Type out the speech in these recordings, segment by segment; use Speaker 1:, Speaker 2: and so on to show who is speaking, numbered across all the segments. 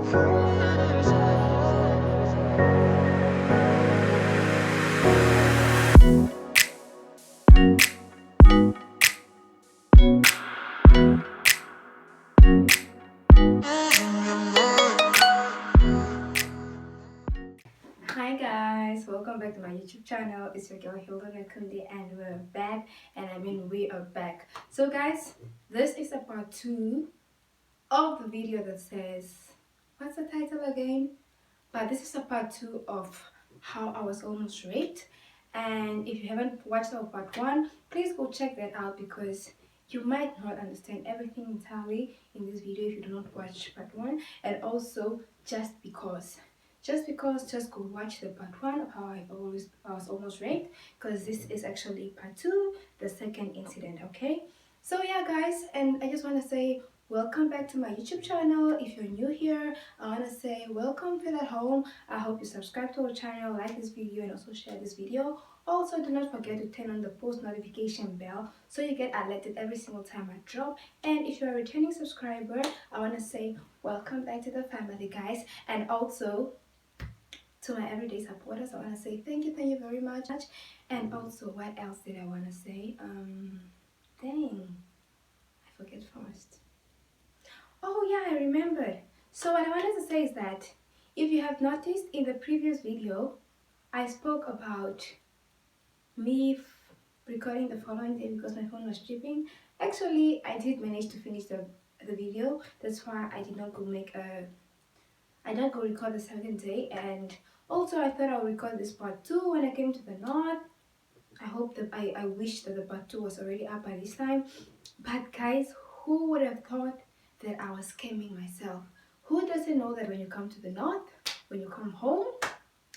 Speaker 1: Hi guys, welcome back to my YouTube channel. It's your girl Miss.nekundi and we're back, and I mean we are back. So guys, this is a part 2 of the video that says, what's the title again? But this is a part 2 of how I was almost raped. And if you haven't watched our part 1, please go check that out, because you might not understand everything entirely in this video if you do not watch part 1. And also, just go watch the part 1 of how I was almost raped, because this is actually part 2, the second incident. Okay, so yeah guys, and I just want to say welcome back to my YouTube channel. If you're new here, I want to say welcome, feel at home. I hope you subscribe to our channel, like this video, and also share this video. Also, do not forget to turn on the post notification bell so you get alerted every single time I drop. And if you're a returning subscriber, I want to say welcome back to the family, guys. And also, to my everyday supporters, I want to say thank you very much. And also, what else did I want to say? Dang, I forget first. Oh yeah, I remembered. So what I wanted to say is that if you have noticed in the previous video, I spoke about me recording the following day because my phone was tripping. Actually, I did manage to finish the video. That's why I did not go record the second day. And also I thought I'll record this part 2 when I came to the north. I wish that the part 2 was already up by this time. But guys, who would have thought that I was scamming myself? Who doesn't know that when you come to the north, when you come home,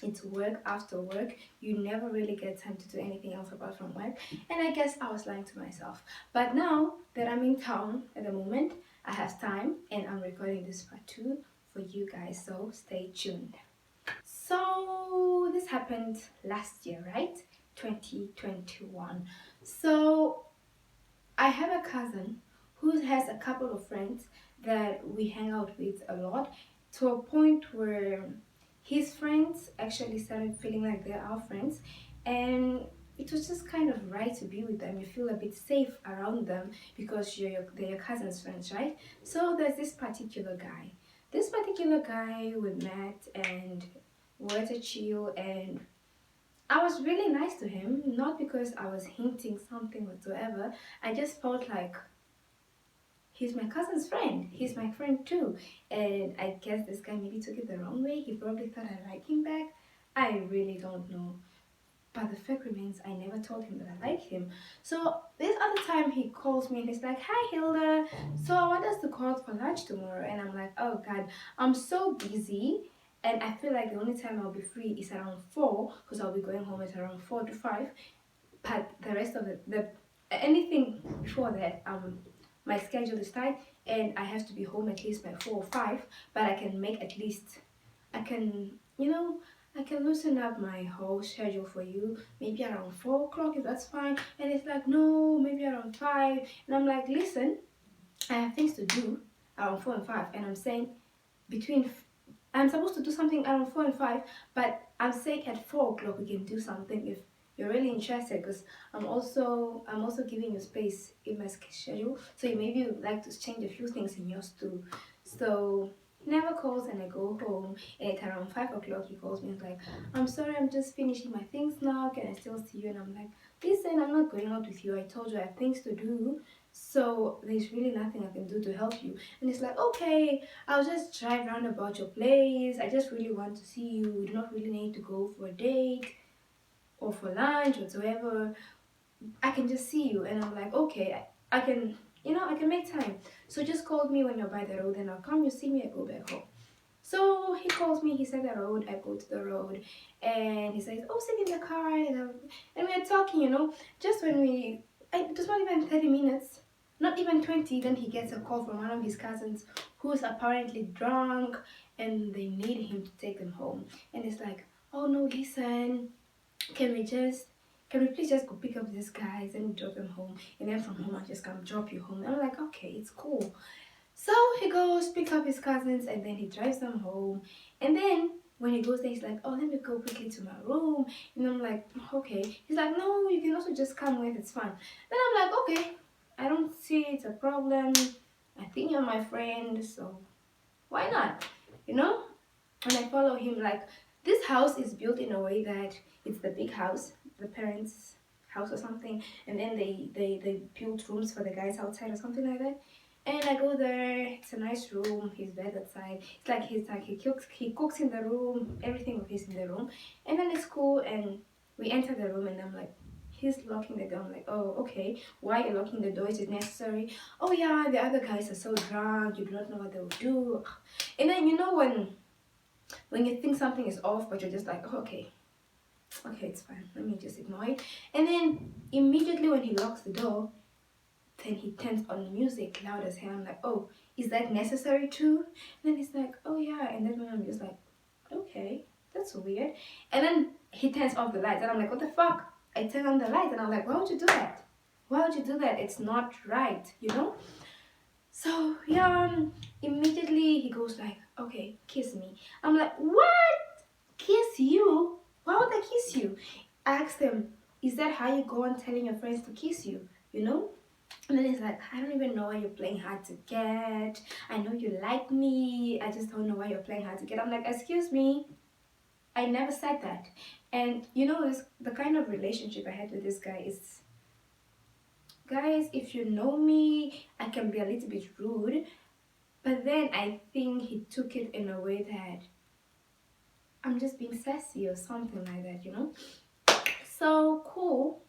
Speaker 1: it's work after work. You never really get time to do anything else apart from work. And I guess I was lying to myself. But now that I'm in town at the moment, I have time and I'm recording this part 2 for you guys. So stay tuned. So this happened last year, right? 2021. So I have a cousin who has a couple of friends that we hang out with a lot, to a point where his friends actually started feeling like they're our friends, and it was just kind of right to be with them. You feel a bit safe around them because they're your cousin's friends, right? So there's this particular guy. This particular guy we met and were to chill, and I was really nice to him, not because I was hinting something whatsoever. I just felt like he's my cousin's friend. He's my friend too. And I guess this guy maybe took it the wrong way. He probably thought I liked him back. I really don't know. But the fact remains, I never told him that I like him. So this other time he calls me and he's like, "Hi Hilda, so I want us to go out for lunch tomorrow." And I'm like, "Oh God, I'm so busy. And I feel like the only time I'll be free is around 4, because I'll be going home at around 4 to 5. But the rest of the anything before that, my schedule is tight and I have to be home at least by 4 or 5. But I can make at least, I can, I can loosen up my whole schedule for you, maybe around 4 o'clock if that's fine." And it's like, "No, maybe around 5." And I'm like, "Listen, I have things to do around 4 and 5." And I'm saying between I'm supposed to do something around 4 and 5, but I'm saying at 4 o'clock we can do something if you're really interested, because I'm also giving you space in my schedule, so you maybe would like to change a few things in yours too. So he never calls, and I go home, and at around 5 o'clock he calls me and is like, "I'm sorry, I'm just finishing my things now, can I still see you?" And I'm like, "Listen, I'm not going out with you. I told you I have things to do, so there's really nothing I can do to help you." And it's like, "Okay, I'll just drive round about your place. I just really want to see you. We do not really need to go for a date or for lunch whatsoever. I can just see you." And I'm like, "Okay, I can, I can make time. So just call me when you're by the road and I'll come. You see me, I go back home." So he calls me, he's at the road, I go to the road, and he says, "Oh, sit in the car." And we're talking, just when it was not even 30 minutes, not even 20, then he gets a call from one of his cousins who's apparently drunk, and they need him to take them home. And it's like, "Oh no, listen, can we just can we please just go pick up these guys and drop them home, and then from home I just come drop you home." And I'm like, "Okay, it's cool." So he goes, picks up his cousins, and then he drives them home. And then when he goes there, he's like, "Oh, let me go quickly to my room." And I'm like, "Okay." He's like, "No, you can also just come with. It's fine." Then I'm like, "Okay, I don't see it's a problem. I think you're my friend, so why not?" You know? And I follow him. Like, this house is built in a way that it's the big house, the parents' house or something, and then they built rooms for the guys outside or something like that. And I go there. It's a nice room. His bed outside. It's like he cooks in the room. Everything of his in the room, and then it's cool. And we enter the room, and I'm like, he's locking the door. I'm like, "Oh, okay. Why are you locking the door? Is it necessary?" "Oh yeah, the other guys are so drunk. You do not know what they'll do." And then when you think something is off, but you're just like, "Oh, okay, it's fine. Let me just ignore it." And then immediately when he locks the door, then he turns on music loud as hell. I'm like, "Oh, is that necessary too?" And then he's like, "Oh yeah." And then I'm just like, "Okay, that's weird." And then he turns off the lights, and I'm like, "What the fuck?" I turn on the lights, and I'm like, "Why would you do that? Why would you do that? It's not right, you know?" So yeah, immediately he goes like, "Okay, kiss me." I'm like, "What? Kiss you? Why would I kiss you?" I asked him, "Is that how you go on telling your friends to kiss you? You know?" And then he's like, "I don't even know why you're playing hard to get. I know you like me. I just don't know why you're playing hard to get." I'm like, "Excuse me, I never said that." And the kind of relationship I had with this guy is, guys, if you know me, I can be a little bit rude, but then I think he took it in a way that I'm just being sassy or something like that, you know? So cool.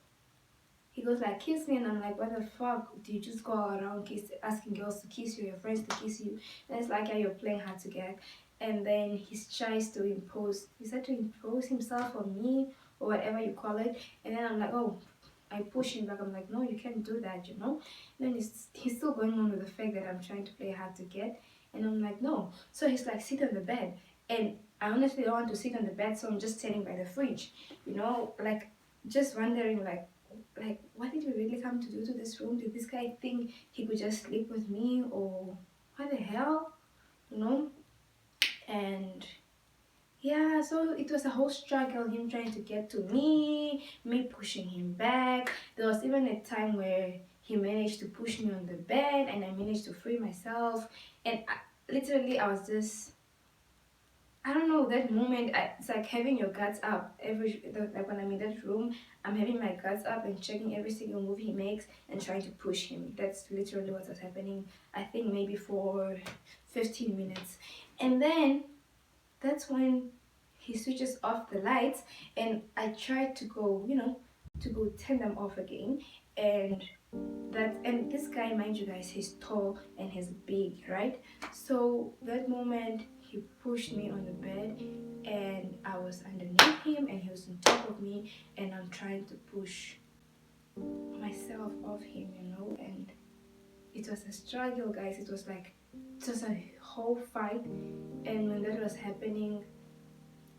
Speaker 1: He goes like, "Kiss me," and I'm like, "What the fuck? Do you just go around asking girls to kiss you, your friends to kiss you?" And it's like, "Yeah, you're playing hard to get." And then he tries to impose. He said to impose himself on me or whatever you call it. And then I'm like, "Oh." I push him back. I'm like, "No, you can't do that, you know." And then he's still going on with the fact that I'm trying to play hard to get, and I'm like, "No." So he's like, "Sit on the bed," and I honestly don't want to sit on the bed, so I'm just standing by the fridge, like just wondering, like, what did we really come to do to this room? Did this guy think he could just sleep with me, or what the hell, you know? And yeah, so it was a whole struggle, him trying to get to me pushing him back. There was even a time where he managed to push me on the bed, and I managed to free myself. And literally, I was just, I don't know, that moment. It's like having your guts up. Like when I'm in that room, I'm having my guts up and checking every single move he makes and trying to push him. That's literally what was happening. I think maybe for 15 minutes, and then that's when he switches off the lights, and I tried to go, to go turn them off again, and this guy, mind you guys, he's tall and he's big, right? So that moment he pushed me on the bed, and I was underneath him and he was on top of me, and I'm trying to push myself off him, and it was a struggle, guys. It was a whole fight. And when that was happening,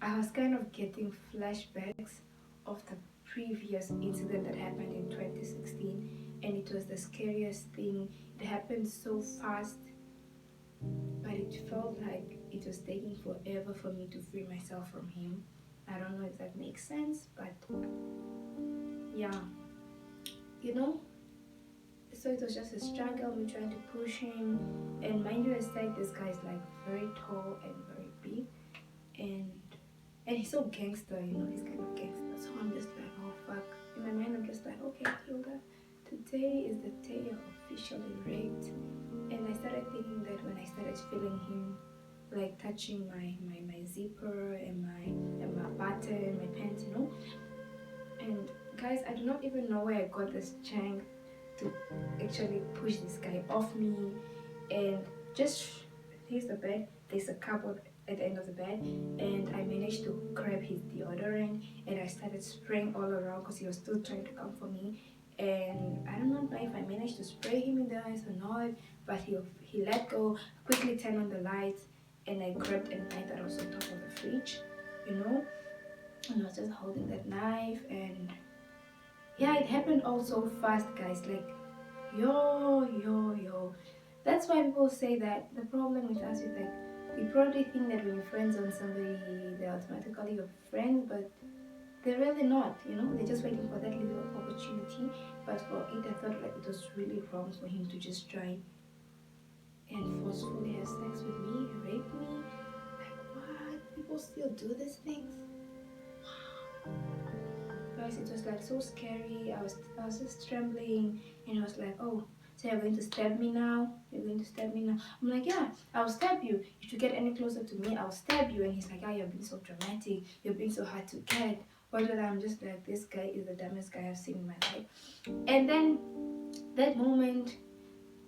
Speaker 1: I was kind of getting flashbacks of the previous incident that happened in 2016, and it was the scariest thing. It happened so fast, but it felt like it was taking forever for me to free myself from him. I don't know if that makes sense, but yeah, you know. So it was just a struggle, me trying to push him, and mind you, aside, this guy is like very tall and very big, and he's so gangster, he's kind of gangster. So I'm just like, "Oh fuck." In my mind, I'm just like, "Okay, Hilda, today is the day you're officially raped." And I started thinking that when I started feeling him, like touching my zipper and my button, my pants, And guys, I do not even know where I got this strength to actually push this guy off me. And just here's the bed, there's a cupboard at the end of the bed, and I managed to grab his deodorant, and I started spraying all around because he was still trying to come for me. And I don't know if I managed to spray him in the eyes or not, but he let go, quickly turned on the lights, and I grabbed a knife that was on top of the fridge, you know and I was just holding that knife. And yeah, it happened all so fast, guys. Like, yo. That's why people say that the problem with us is like we probably think that when you're friends on somebody, they're automatically your friend, but they're really not. They're just waiting for that little opportunity. But for it, I thought like it was really wrong for him to just try and forcefully have sex with me, rape me. Like what? People still do these things. Guys, it was like so scary. I was just trembling, and I was like, oh, so you're going to stab me now? You're going to stab me now? I'm like, yeah, I'll stab you. If you get any closer to me, I'll stab you. And he's like, yeah, you're being so dramatic. You're being so hard to get. But I'm just like, this guy is the dumbest guy I've seen in my life. And then that moment,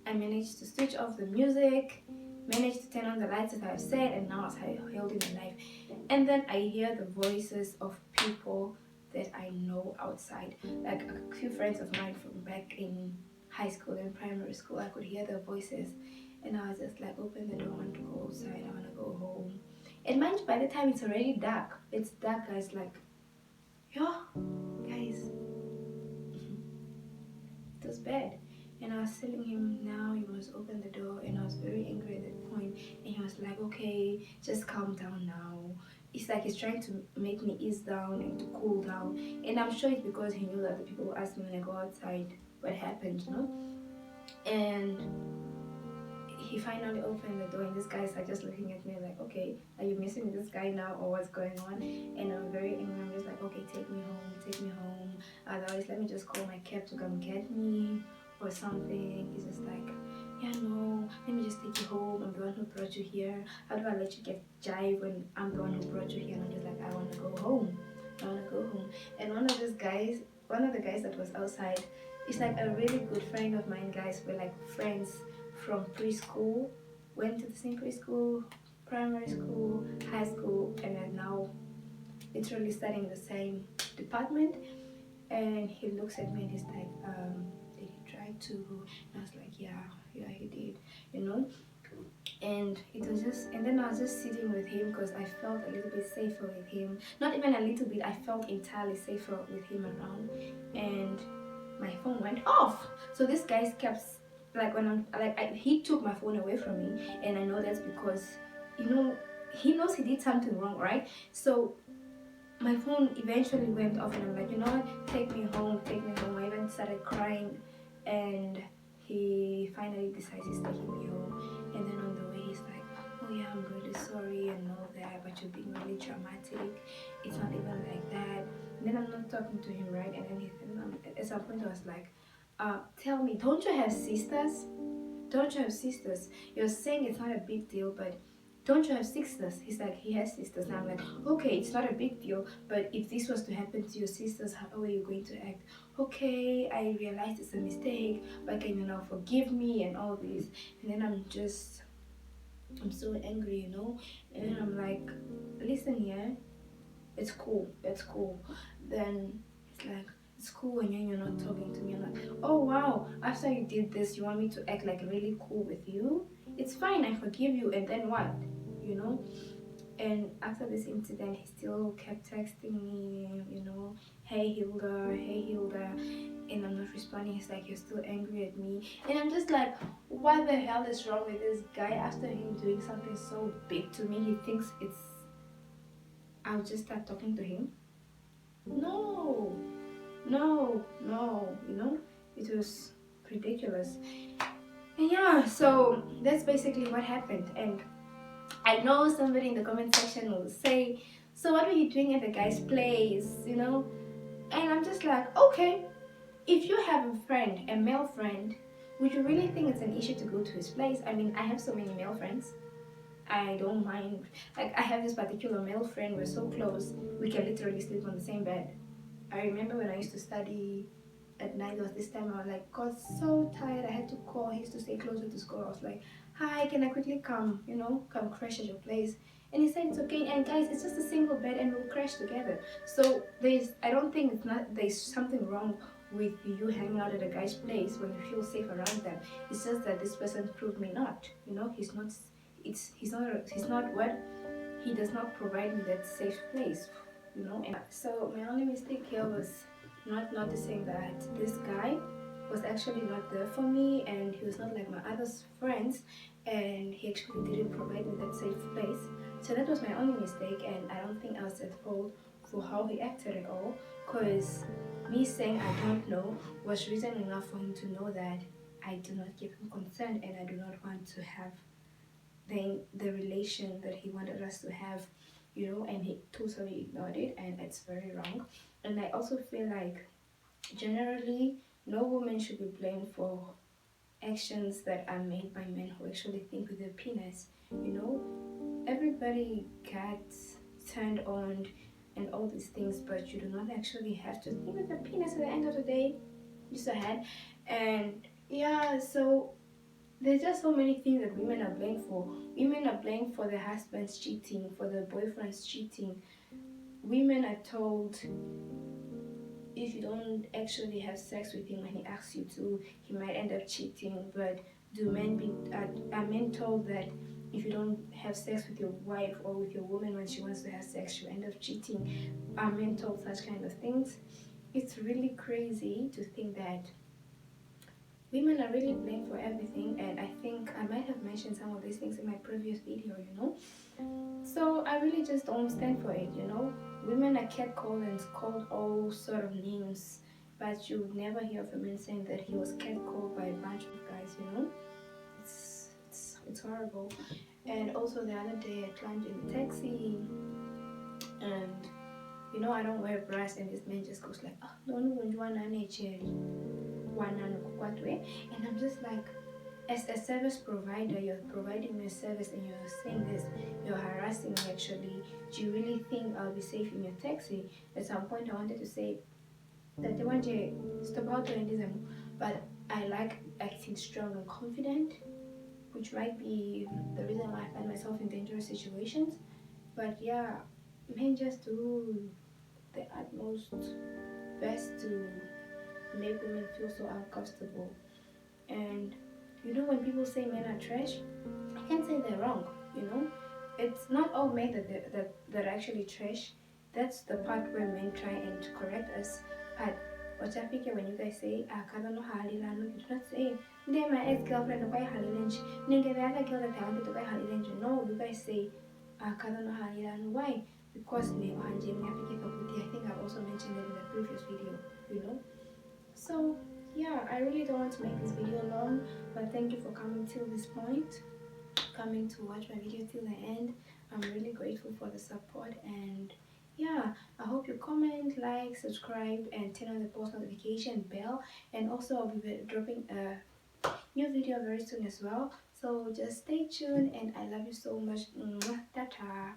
Speaker 1: I managed to switch off the music, managed to turn on the lights as I've said, and now I was holding the knife. And then I hear the voices of people that I know outside. Like a few friends of mine from back in high school and primary school, I could hear their voices. And I was just like, open the door, I want to go outside, I want to go home. And mind you, by the time it's already dark, it's dark, guys, like, yeah, guys, it was bad. And I was telling him now he must open the door, and I was very angry at that point. And he was like, okay, just calm down now. It's like he's trying to make me ease down and to cool down. And I'm sure it's because he knew that the people will ask me when I go outside what happened. And he finally opened the door, and these guys are just looking at me like, okay, are you missing this guy now, or what's going on? And I'm very angry. I'm just like, okay, take me home. Otherwise, let me just call my cab to come get me or something. He's just like, yeah, no, let me just take you home. I'm the one who brought you here. How do I let you get jive when I'm the one who brought you here? And I'm just like, I want to go home. I want to go home. And one of the guys that was outside, is like a really good friend of mine. Guys, we're like friends from preschool, went to the same preschool, primary school, high school, and then now literally studying the same department. And he looks at me and he's like, did he try to? And I was like, yeah, he did, you know. And it was just, and then I was just sitting with him because I felt a little bit safer with him. Not even a little bit, I felt entirely safer with him around. And my phone went off. So this guy kept, like, when I'm like, he took my phone away from me, and I know that's because, he knows he did something wrong, right? So my phone eventually went off, and I'm like, you know what? Take me home, take me home. I even started crying, and he finally decides he's taking me home. And then on the way, he's like, oh yeah, I'm really sorry and all that, but you're being really dramatic. It's not even like that. And then I'm not talking to him, right? And then at some point I was like, tell me, don't you have sisters? Don't you have sisters? You're saying it's not a big deal, but don't you have sisters? He's like, he has sisters. And I'm like, okay, it's not a big deal, but if this was to happen to your sisters, how are you going to act? Okay, I realize it's a mistake, but can you now forgive me and all this? And then I'm so angry. And then I'm like, listen here, it's cool. Then it's like, it's cool when you're not talking to me. I'm like, oh wow, after you did this, you want me to act like really cool with you? It's fine, I forgive you, and then what? You know? And after this incident, he still kept texting me, hey Hilda, and I'm not responding. He's like, you're still angry at me. And I'm just like, what the hell is wrong with this guy? After him doing something so big to me, he thinks I'll just start talking to him. No, no, it was ridiculous. And yeah, so that's basically what happened. And I know somebody in the comment section will say, so what were you doing at the guy's place? And I'm just like, okay, if you have a friend, a male friend, would you really think it's an issue to go to his place? I mean, I have so many male friends. I don't mind. Like, I have this particular male friend, we're so close, we can literally sleep on the same bed. I remember when I used to study at night, there was this time I was like, got so tired, I had to call. He used to stay closer to school. I was like, hi, can I quickly come crash at your place? And he said it's okay. And guys, it's just a single bed and we'll crash together. So I don't think there's something wrong with you hanging out at a guy's place when you feel safe around them. It's just that this person proved me not. He's not what? He does not provide me that safe place. And so my only mistake here was not noticing that this guy was actually not there for me, and he was not like my other friends, and he actually didn't provide me that safe place. So that was my only mistake, and I don't think I was at fault for how he acted at all, because me saying I don't know was reason enough for him to know that I do not give him consent and I do not want to have the relation that he wanted us to have, and he totally ignored it, and it's very wrong. And I also feel like generally no woman should be blamed for actions that are made by men who actually think with their penis. Everybody gets turned on and all these things, but you do not actually have to think with the penis at the end of the day. Just ahead. And yeah, so there's just so many things that women are blamed for. Women are blamed for their husbands cheating, for their boyfriends cheating. Women are told if you don't actually have sex with him when he asks you to, he might end up cheating. But do men be are men told that if you don't have sex with your wife or with your woman when she wants to have sex, you end up cheating? Are men told such kind of things? It's really crazy to think that women are really blamed for everything, and I think I might have mentioned some of these things in my previous video. So I really just don't stand for it. Women are catcalled and called all sort of names, but you would never hear of a man saying that he was catcalled by a bunch of guys. It's horrible. And also the other day I climbed in the taxi, and I don't wear bras, and this man just goes like, oh, no, no, and I'm just like, as a service provider, you're providing me a service and you're saying this, you're harassing me actually. Do you really think I'll be safe in your taxi? At some point, I wanted to say that they want to stop out them, but I like acting strong and confident, which might be the reason why I find myself in dangerous situations. But yeah, men just do the utmost best to make women feel so uncomfortable. And when people say men are trash, I can't say they're wrong. It's not all men that are actually trash. That's the part where men try and correct us. But what I figure when you guys say, Kazano Halilano, you do not say, "Nde my ex girlfriend of Halilange, Nde the other girl that I wanted to buy Halilange." No, you guys say, Kazano Halilano. Why? Because me, I think I've also mentioned it in the previous video. So yeah, I really don't want to make this video long, but thank you for coming till this point, coming to watch my video till the end. I'm really grateful for the support, and yeah, I hope you comment, like, subscribe, and turn on the post notification bell. And also I'll be dropping a new video very soon as well, so just stay tuned, and I love you so much. Tata.